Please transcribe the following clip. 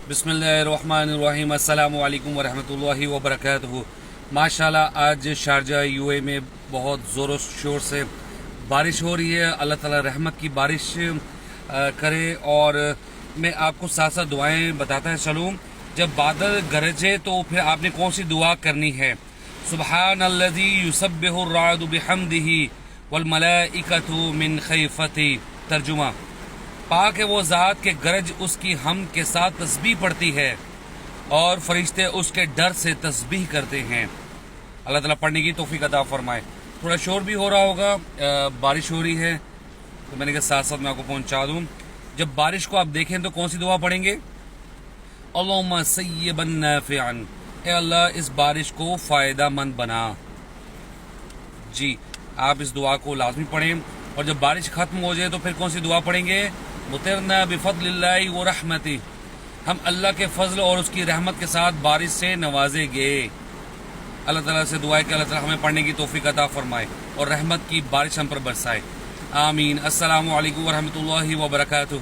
بسم اللہ الرحمن الرحیم السلام علیکم ورحمۃ اللہ وبرکاتہ۔ ماشاءاللہ آج شارجہ یو اے میں بہت زور و شور سے بارش ہو رہی ہے۔ اللہ تعالی رحمت کی بارش کرے، اور میں آپ کو ساتھ ساتھ دعائیں بتاتا ہے چلوں۔ جب بادل گرجے تو پھر آپ نے کون سی دعا کرنی ہے؟ سبحان الذی یسبح الرعد بحمدہ والملائکۃ من خیفتہ۔ ترجمہ: پاک ہے وہ ذات کے گرج اس کی حمد کے ساتھ تسبیح پڑھتی ہے اور فرشتے اس کے ڈر سے تسبیح کرتے ہیں۔ اللہ تعالیٰ پڑھنے کی توفیق عطا فرمائے۔ تھوڑا شور بھی ہو رہا ہوگا، بارش ہو رہی ہے تو میں نے کہا ساتھ ساتھ میں آپ کو پہنچا دوں۔ جب بارش کو آپ دیکھیں تو کون سی دعا پڑھیں گے؟ اللہم سیبا نافعا، اے اللہ اس بارش کو فائدہ مند بنا۔ جی آپ اس دعا کو لازمی پڑھیں۔ اور جب بارش ختم ہو جائے تو پھر کون سی دعا پڑھیں گے؟ مطرنا بفضل اللہ ورحمتہ، ہم اللہ کے فضل اور اس کی رحمت کے ساتھ بارش سے نوازے گے۔ اللہ تعالیٰ سے دعا ہے کہ اللہ تعالیٰ ہمیں پڑھنے کی توفیق عطا فرمائے اور رحمت کی بارش ہم پر برسائے۔ آمین۔ السلام علیکم ورحمۃ اللہ وبرکاتہ۔